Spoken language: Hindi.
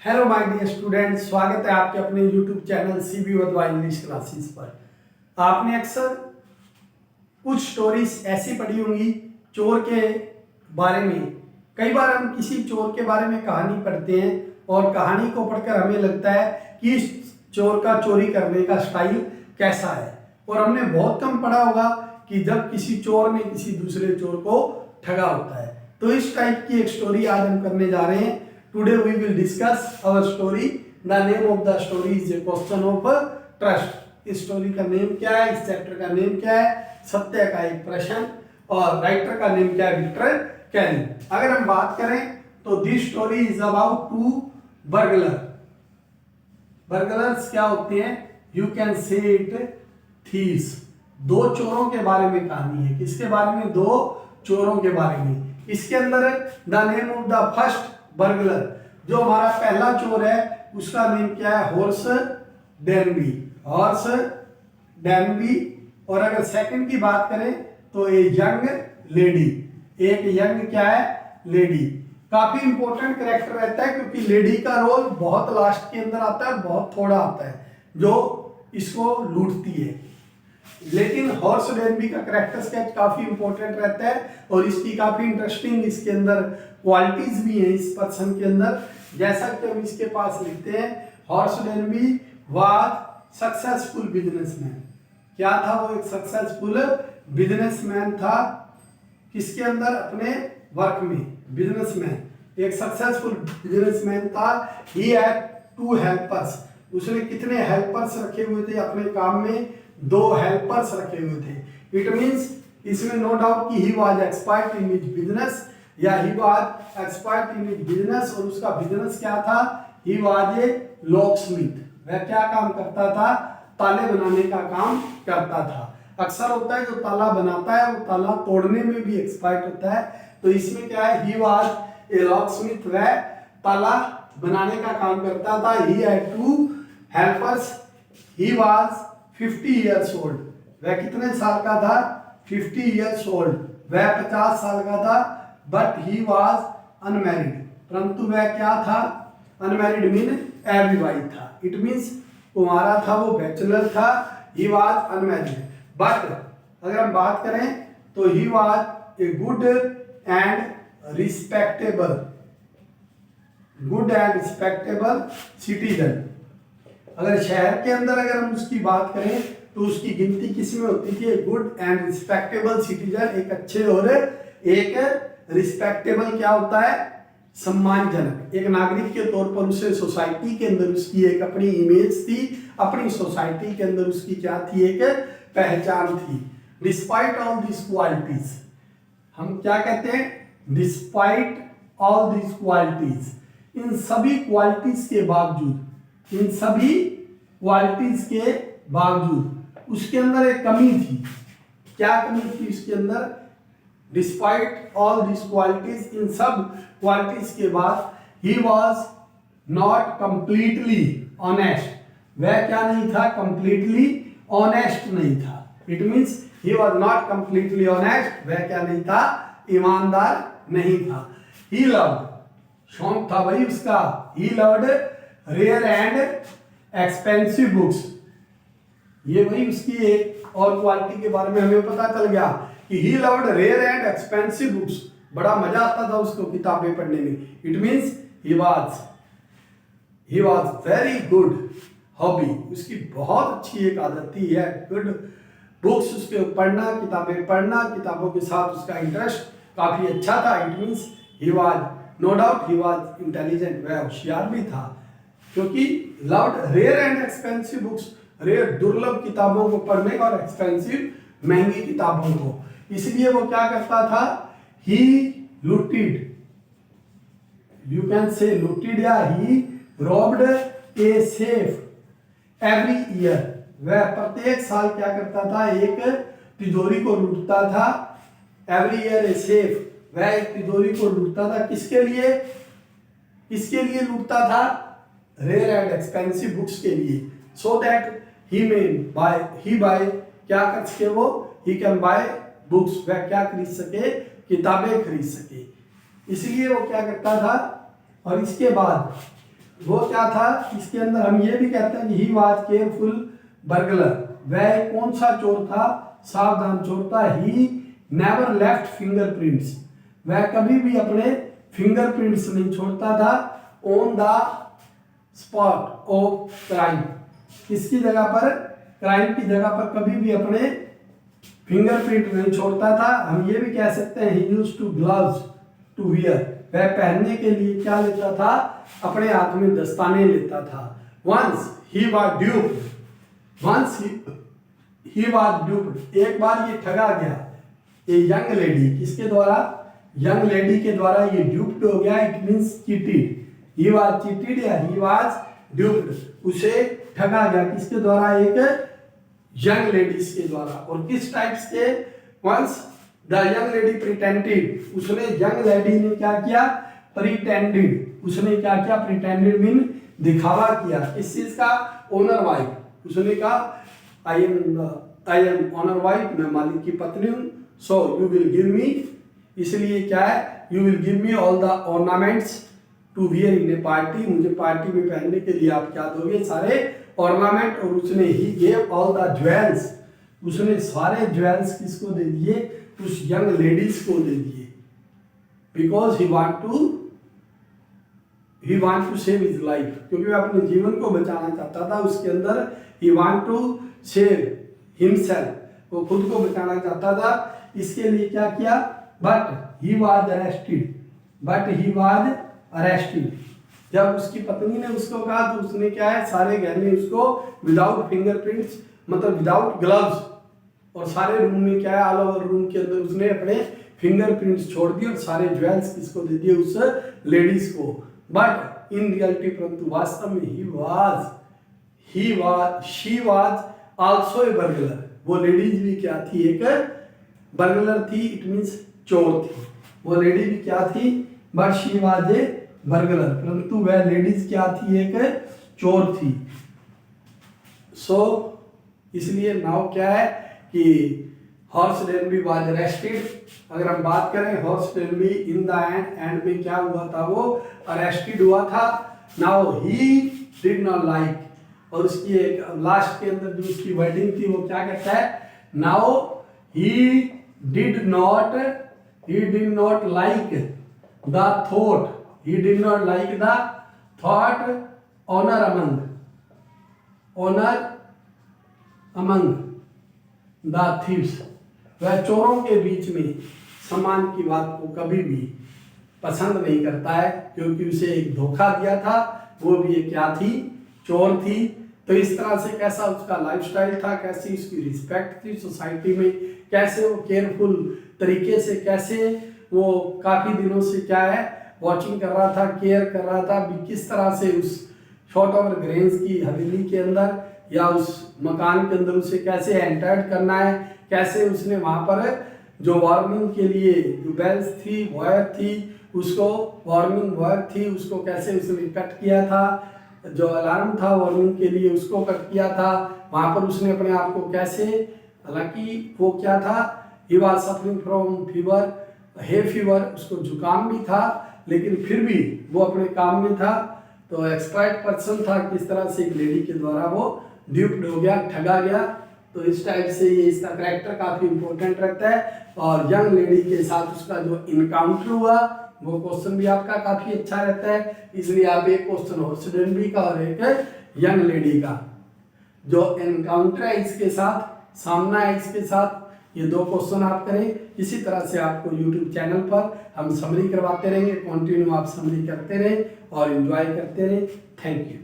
हेलो माय डियर स्टूडेंट, स्वागत है आपके अपने YouTube channel CB Wadhwa English classes पर। आपने अक्सर कुछ स्टोरीज ऐसी पढ़ी होंगी चोर के बारे में। कई बार हम किसी चोर के बारे में कहानी पढ़ते हैं और कहानी को पढ़कर हमें लगता है कि इस चोर का चोरी करने का स्टाइल कैसा है, और हमने बहुत कम पढ़ा होगा कि जब किसी चोर ने किसी दूसरे चोर को ठगा होता है। तो इस टाइप की एक स्टोरी आज हम करने जा रहे हैं। Today we will discuss our story. The name of the story is a question of trust. इस स्टोरी का नेम क्या है, इस चैप्टर का नेम क्या है? सत्य का एक प्रश्न। और राइटर का नेम क्या है? Victor Kelly. अगर हम बात करें तो this story is about two burglar. Burglars क्या होते हैं? You can say it thieves. दो चोरों के बारे में कहानी है। किसके बारे में? दो चोरों के बारे में। इसके अंदर the name of the first burglar, जो हमारा पहला चोर है, उसका नेम क्या है? हॉर्स डैनबी। हॉर्स डैनबी। और अगर सेकंड की बात करें तो ए यंग लेडी। एक यंग क्या है? लेडी। काफी इंपॉर्टेंट कैरेक्टर रहता है क्योंकि लेडी का रोल बहुत लास्ट के अंदर आता है, बहुत थोड़ा आता है, जो इसको लूटती है। लेकिन हॉर्स डैनबी का कैरेक्टर स्केच काफी इंपॉर्टेंट रहता है और इसकी काफी इंटरेस्टिंग इसके अंदर क्वालिटीज भी हैं इस पर्सन के अंदर। जैसा कि हम इसके पास लिखते हैं, हॉर्स डैनबी वाज सक्सेसफुल बिजनेसमैन। क्या था वो? एक सक्सेसफुल बिजनेसमैन था। किसके अंदर? अपने वर्क में। बिजनेसमैन एक सक्सेसफुल बिजनेसमैन था। He had two helpers. उसने कितने हेल्पर्स रखे हुए थे अपने काम में? दो हेल्पर्स रखे हुए थे। इट मींस इसमें नो डाउट कि he was expert in his business, या he was expert in his business. और उसका बिजनेस क्या था? He was a locksmith. वह क्या काम करता था? ताले बनाने का काम करता था। अक्सर होता है जो ताला बनाता है वो ताला तोड़ने में भी एक्सपर्ट होता है। तो इसमें क्या है? He was a locksmith. वह ताला बनाने का काम करता था। He had two helpers. He was 50 years old। वह कितने साल का था? 50 years old। वह 50 साल का था। But he was unmarried. परंतु वह क्या था? अनमैरिड मीन अविवाहित था। इट मीन्स कुंवारा था, वो बैचलर था। He was unmarried. बट अगर हम बात करें तो he was a good and respectable citizen. अगर शहर के अंदर अगर हम उसकी बात करें तो उसकी गिनती किस में होती थी? Good and respectable citizen. एक अच्छे और एक रिस्पेक्टेबल क्या होता है? सम्मानजनक। एक नागरिक के तौर पर उसे सोसाइटी के अंदर उसकी एक अपनी इमेज थी, अपनी सोसाइटी के अंदर उसकी क्या थी? एक पहचान थी। डिस्पाइट ऑल दिस क्वालिटीज, हम क्या कहते हैं? डिस्पाइट ऑल दिस क्वालिटीज, इन सभी क्वालिटीज के बावजूद, इन सभी क्वालिटीज के बावजूद उसके अंदर एक कमी थी। क्या कमी थी उसके अंदर? डिस्पाइट ऑल दिस क्वालिटीज, इन सब क्वालिटीज के बाद he was not completely honest. वह क्या नहीं था? कंप्लीटली ऑनेस्ट नहीं था। It means he was not completely honest. वह क्या नहीं था? ईमानदार नहीं था। ही लव्ड, शौक था भाई उसका। He loved rare and expensive books. ये वही उसकी एक और क्वालिटी के बारे में हमें पता चल गया कि he loved rare and expensive books. बड़ा मजा आता था उसको किताबें पढ़ने में। It means he was very good hobby. उसकी बहुत अच्छी एक आदत थी है गुड बुक्स, उसके पढ़ना, किताबें पढ़ना, किताबों के साथ उसका इंटरेस्ट काफी अच्छा था। It means he was, no doubt he was intelligent. वह होशियार भी था क्योंकि loved rare and expensive books. Rare दुर्लभ किताबों को पढ़ने और एक्सपेंसिव महंगी किताबों को। इसलिए वो क्या करता था? He looted, you can say looted, या he robbed a safe every year. वह प्रत्येक साल क्या करता था? एक तिजोरी को लूटता था। एवरी ईयर ए सेफ, वह एक तिजोरी को लूटता था। किसके लिए? किसके लिए लूटता था? रेयर एंड एक्सपेंसिव बुक्स के लिए। सो दैट ही बाय क्या कर सके? वो ही कैन बाय बुक्स। वह क्या खरीद सके? किताबें खरीद सके। इसलिए वो क्या करता था? और इसके बाद वो क्या था, इसके अंदर हम ये भी कहते हैं कि ही वाज केयरफुल बर्गलर, वह कौन सा चोर था, सावधान चोर था। ही नेवर लेफ्ट फिंगरप्रिंट्स, वह कभी भी अपने फिंगरप्रिंट्स नहीं छोड़ता था। On the spot of crime, किसकी जगह पर, क्राइम की जगह पर कभी भी अपने फिंगरप्रिंट नहीं छोड़ता था। हम ये भी कह सकते हैं he used to gloves to wear, वह पहनने के लिए क्या लेता था, अपने हाथ में दस्ताने लेता था। Once he was duped, once he was duped, एक बार ये ठगा गया। ए यंग लेडी, किसके द्वारा, यंग लेडी के द्वारा ये ड्यूप्ड हो गया, it means cheated. He was cheated या ही वाज ड्यूप्ड, उसे ठगा गया, किसके द्वारा, एक यंग लेडीज के द्वारा। और किस टाइप्स के, once the young lady pretended, उसने यंग लेडी ने क्या किया, प्रिटेंडेड, उसने क्या किया, प्रिटेंडेड मीन दिखावा किया। इस चीज का, ओनर वाइफ, उसने कहा आई एम ओनर वाइफ, मैं मालिक की पत्नी हूं, so you will give me, इसलिए क्या है, you will give me all the ornaments to wear in a party, मुझे पार्टी में पहनने के लिए आप क्या दोगे, सारे ऑर्नामेंट। और उसने he gave all the jewels, उसने सारे ज्वेल्स किसको दे दिए, उस यंग लेडीज को दे दिए, because he want to save his life, क्योंकि वह अपने जीवन को बचाना चाहता था। उसके अंदर he want to save himself, वो खुद को बचाना चाहता था। इसके लिए क्या किया, बट ही वाज अरेस्टेड, जब उसकी पत्नी ने उसको कहा तो उसने क्या है, सारे गहने उसको विदाउट फिंगरप्रिंट्स, मतलब विदाउट ग्लव्स, और सारे रूम में क्या है, ऑल ओवर रूम के अंदर उसने अपने फिंगरप्रिंट्स छोड़ दिए और सारे ज्वेल्स किसको दे दिए, उस लेडीज को। बट इन रियलिटी, परंतु वास्तव में she was also a burglar, वो लेडीज भी क्या थी, एक बर्गलर थी, इट मींस चोर थी। वो लेडी भी क्या थी, but she was a burglar, परंतु वह लेडीज क्या थी, एक चोर थी। सो इसलिए नाउ क्या है कि हॉर्स डेनबी वाज अरेस्टेड। अगर हम बात करें horse Denby, in the end में क्या हुआ था, वो अरेस्टेड हुआ था। Now he did not like, और उसकी एक लास्ट के अंदर जो उसकी वर्डिंग थी वो क्या कहता है, now he did not like the thought, he did not like the thought honor among the thieves, वह चोरों के बीच में सम्मान की बात को कभी भी पसंद नहीं करता है, क्योंकि उसे एक धोखा दिया था, वो भी एक क्या थी, चोर थी। तो इस तरह से कैसा उसका लाइफस्टाइल था, कैसी उसकी रिस्पेक्ट थी सोसाइटी में, कैसे वो केयरफुल तरीके से, कैसे वो काफी दिनों से क्या है, वॉचिंग कर रहा था, केयर कर रहा था भी किस तरह से उस शॉर्ट ओवर ग्रेन्स की हवेली के अंदर या उस मकान के अंदर उसे कैसे एंटर करना है, कैसे उसने वहाँ पर जो वार्निंग के लिए जो बेल्स थी, वायर थी, उसको वार्निंग वायर थी, उसको कैसे उसने कट किया था, जो अलार्म था वार्निंग के लिए उसको कट किया था। वहाँ पर उसने अपने आप को कैसे, हालांकि वो क्या था, he was suffering from fever, hay fever, उसको जुकाम भी था, लेकिन फिर भी वो अपने काम में था। तो एक्सपर्ट पर्सन था, किस तरह से एक लेडी के द्वारा वो ड्यूप्ड हो गया, ठगा गया। तो इस टाइप से ये इसका कैरेक्टर काफ़ी इंपॉर्टेंट रहता है। और यंग लेडी के साथ उसका जो इनकाउंटर हुआ वो क्वेश्चन भी आपका काफ़ी अच्छा रहता है, इसलिए आप एक क्वेश्चन हॉर्स डेनबी का और एक यंग लेडी का जो एनकाउंटर है इसके साथ, सामना है इसके साथ, ये दो क्वेश्चन आप करें। इसी तरह से आपको YouTube चैनल पर हम समरी करवाते रहेंगे, कंटिन्यू आप समरी करते रहें और एंजॉय करते रहें। Thank you.